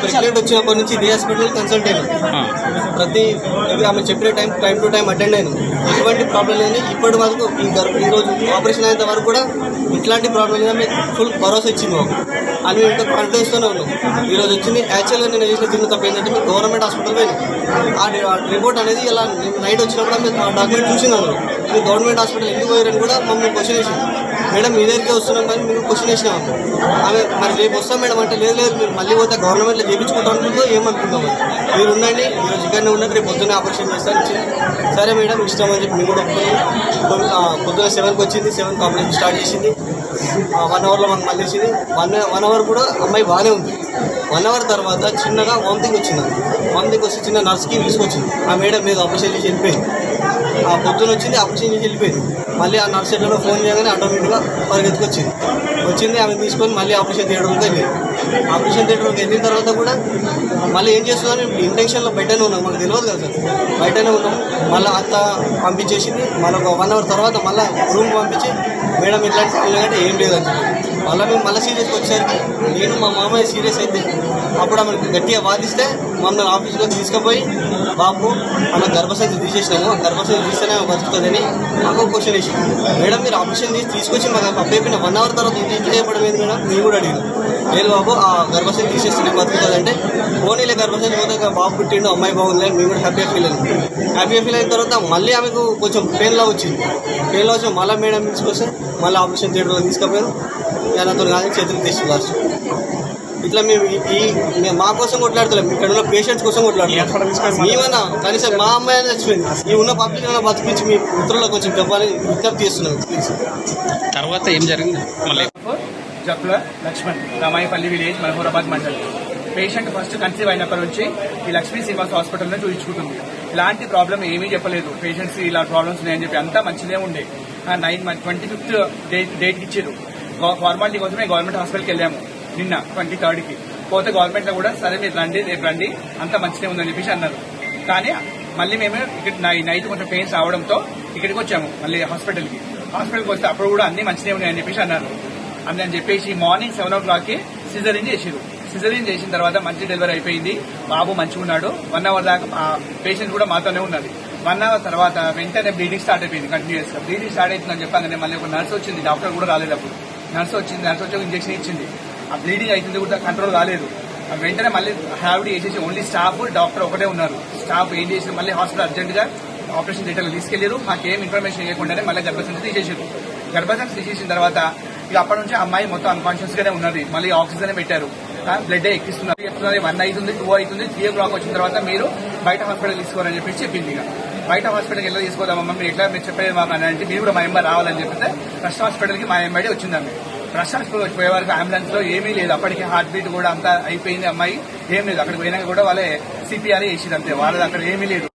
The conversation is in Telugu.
ప్రెగ్నెంట్ వచ్చినప్పటి నుంచి ఇదే హాస్పిటల్ కన్సల్ట్ అయ్యాను. ప్రతి ఆమె చెప్పిన టైం టు టైం అటెండ్ అయ్యాను. ఎటువంటి ప్రాబ్లం లేదు. ఇప్పటి వరకు ఈ రోజు ఆపరేషన్ అయినంత వరకు కూడా ఇట్లాంటి ప్రాబ్లం లేదా మేము ఫుల్ భరోసా ఇచ్చింది మాకు. అని మేము ఇంకా కాన్ఫిడెన్స్తోనే ఉన్నాం. ఈరోజు వచ్చింది యాక్చువల్గా నేను చేసిన చిన్న తప్ప ఏంటంటే మేము గవర్నమెంట్ హాస్పిటల్ పోయినాం. ఆ రిపోర్ట్ అనేది ఇలా నైట్ వచ్చినప్పుడు మేము ఆ డాక్యుమెంట్ చూసింది. అందులో మీరు గవర్నమెంట్ హాస్పిటల్ ఎందుకు పోయారని కూడా మమ్మల్ని క్వశ్చన్ వేసింది. మేడం మీ దగ్గరికి వస్తున్నాం కానీ మేము క్వశ్చన్ వేసినాం. ఆమె మరి రేపు వస్తాం మేడం అంటే లేదు మీరు మళ్ళీ పోతే గవర్నమెంట్లో చేయించుకుంటాం అనుకుంటూ ఏమనుకుంటాం. మీరు ఉండండి ఈరోజు ఇక్కడనే ఉన్నట్టు రేపు పొద్దున్నే ఆపరేషన్ చేస్తాను. సరే మేడం ఇష్టం అని చెప్పి మేము కూడా ఒప్పుకుని పొద్దున్న 7కి వచ్చింది. 7కి ఆపరేషన్ స్టార్ట్ చేసింది. 1 అవర్లో మనకు మళ్ళీ వచ్చింది. 1 అవర్ కూడా అమ్మాయి బాగానే ఉంది. 1 అవర్ తర్వాత చిన్నగా వామిటింగ్ వచ్చింది. వామిటింగ్ వచ్చి చిన్న నర్స్కి తీసుకొచ్చింది. ఆ మేడం మీద ఆపరేషన్ చేసి వెళ్ళిపోయింది. ఆ పొద్దున వచ్చింది ఆపరేషన్ చేసి వెళ్ళిపోయింది. మళ్ళీ ఆ నర్స్ ఎట్లా ఫోన్ చేయగానే ఆటోమేటిక్గా వచ్చింది. ఆమె తీసుకొని మళ్ళీ ఆపరేషన్ థియేటర్కి వెళ్ళింది. ఆపరేషన్ థియేటర్కి వెళ్ళిన తర్వాత కూడా మళ్ళీ ఏం చేస్తున్నాను ఇంటెన్షన్లో బయటనే ఉన్నాం. మాకు తెలియదు కదా సార్. బయటనే ఉన్నాము. మళ్ళీ అంత పంపించేసింది. మళ్ళీ ఒక 1 అవర్ తర్వాత మళ్ళీ రూమ్కి పంపించి మేడం ఇట్లాంటి అంటే ఏం లేదని చెప్పి మళ్ళీ సీరియస్కి వచ్చేసరికి నేను మా మామయ్య సీరియస్ అయితే అప్పుడు ఆమె గట్టిగా వాదిస్తే మమ్మల్ని ఆఫీస్లో తీసుకుపోయి బాబు ఆమె గర్భసంచి తీసేసినాము. ఆ గర్భసంచి తీస్తేనే బతుకుతుందని మాకు క్వశ్చన్ వేసి మేడం మీరు ఆపరేషన్ తీసుకొచ్చి మాకు అప్పైపోయిన 1 అవర్ తర్వాత ఇంటికి చేయబడం ఏంది మేడం మేము కూడా అడిగినాం. లేదు బాబు ఆ గర్భసంచి తీసేస్తే బతుకుతుంది అంటే పోనీలే గర్భసంచి పోతే బాబు పుట్టిండు అమ్మాయి బాగుంది మేము కూడా హ్యాపీగా ఫీల్ అయిన తర్వాత మళ్ళీ ఆమెకు కొంచెం పెయిన్లా వచ్చింది. మళ్ళీ మేడం తీసుకొస్తే మళ్ళీ ఆపరేషన్ థియేటర్లో తీసుకుపోయారు. నాతో కానీ చేతులు తీసుకున్నారు. ఇట్లా మేము మా కోసం కొట్లాడతలేము. ఇక్కడ ఉన్న పేషెంట్స్ కోసం కొట్లాడుతున్నాం. మేమన్నా కనీసం మా అమ్మాయి చచ్చిపోయింది. ఈ ఉన్న పబ్లిక్ బతికించి మీ మిత్రుల్లో కొంచెం చెప్పాలని విజ్ఞప్తి చేస్తున్నాం. తర్వాత ఏం జరిగింది? Jakkula Laxman, Ramayapalli village, Mahabubabad mandal. Patient first conceive అయినప్పటి నుంచి ఈ లక్ష్మీ శ్రీనివాస్ హాస్పిటల్లో చూపించుకుంటుంది. ఇలాంటి ప్రాబ్లం ఏమీ చెప్పలేదు. పేషెంట్స్ ఇలా ప్రాబ్లమ్స్ ఉన్నాయని చెప్పి అంతా మంచిదే ఉండే. 25th డేట్కి ఇచ్చారు. ఫార్మాలిటీ కోసమే గవర్నమెంట్ హాస్పిటల్కి వెళ్ళాము. నిన్న 23rd పోతే గవర్నమెంట్లో కూడా సరే మీరు రండి రేపు రండి అంతా మంచిదే ఉందని చెప్పేసి అన్నారు. కానీ మళ్ళీ మేము ఇక్కడ నైట్ కొంచెం పెయిన్స్ రావడంతో ఇక్కడికి వచ్చాము. మళ్ళీ హాస్పిటల్కి వస్తే అప్పుడు కూడా అన్ని మంచిదే ఉన్నాయని చెప్పేసి అన్నారు. అని చెప్పేసి మార్నింగ్ 7 o'clockకి సిజరీన్ చేసారు. సిజరీన్ చేసిన తర్వాత మంచి డెలివరీ అయిపోయింది. బాబు మంచిగా ఉన్నాడు. 1 అవర్ దాకా పేషెంట్ కూడా మాతోనే ఉన్నది. 1 అవర్ తర్వాత వెంటనే బ్లీడింగ్ స్టార్ట్ అయిపోయింది. కంటిన్యూస్గా బ్లీడింగ్ స్టార్ట్ అవుతుందని చెప్పగానే మళ్ళీ ఒక నర్స్ వచ్చింది. డాక్టర్ కూడా రాలేదు. అప్పుడు నర్స్ వచ్చి ఇంజెక్షన్ ఇచ్చింది. ఆ బ్లీడింగ్ అవుతుంది కూడా కంట్రోల్ కాలేదు. వెంటనే మళ్ళీ హ్యావిడి చేసేసి ఓన్లీ స్టాఫ్ డాక్టర్ ఒకటే ఉన్నారు. స్టాఫ్ ఏం చేసి మళ్ళీ హాస్పిటల్ అర్జెంట్గా ఆపరేషన్ థియేటర్లో తీసుకెళ్లారు. మాకేం ఇన్ఫర్మేషన్ ఇవ్వకుండానే మళ్ళీ గర్భసంచి తీసేసారు. గర్భసంచి తీసేసిన తర్వాత ఇక అప్పటి నుంచి అమ్మాయి మొత్తం అన్కాన్షియస్ గానే ఉన్నది. మళ్ళీ ఆక్సిజన్ పెట్టారు. బ్లడ్ ఎక్కిస్తున్నారు. 1 అవుతుంది, 2 అవుతుంది. 3 o'clock వచ్చిన తర్వాత మీరు బయట హాస్పిటల్ తీసుకోవాలని చెప్పేసి చెప్పింది. ఇక బయట హాస్పిటల్కి ఎలా తీసుకోదామమ్మా మీరు ఎట్లా మీరు చెప్పేది మాకు అని అంటే మీరు కూడా మా ఎంబర్ రావాలని చెప్పితే ట్రస్ట్ హాస్పిటల్కి మా ఎంబడి వచ్చిందమ్మ. ట్రస్ట్ హాస్పిటల్ పోయే వరకు అంబులెన్స్ లో ఏమీ లేదు. అప్పటికి హార్ట్ బీట్ కూడా అంతా అయిపోయింది. అమ్మాయి ఏం లేదు. అక్కడికి పోయినాక కూడా వాళ్ళే CPR చేసింది అంతే. వాళ్ళది అక్కడ ఏమీ లేదు.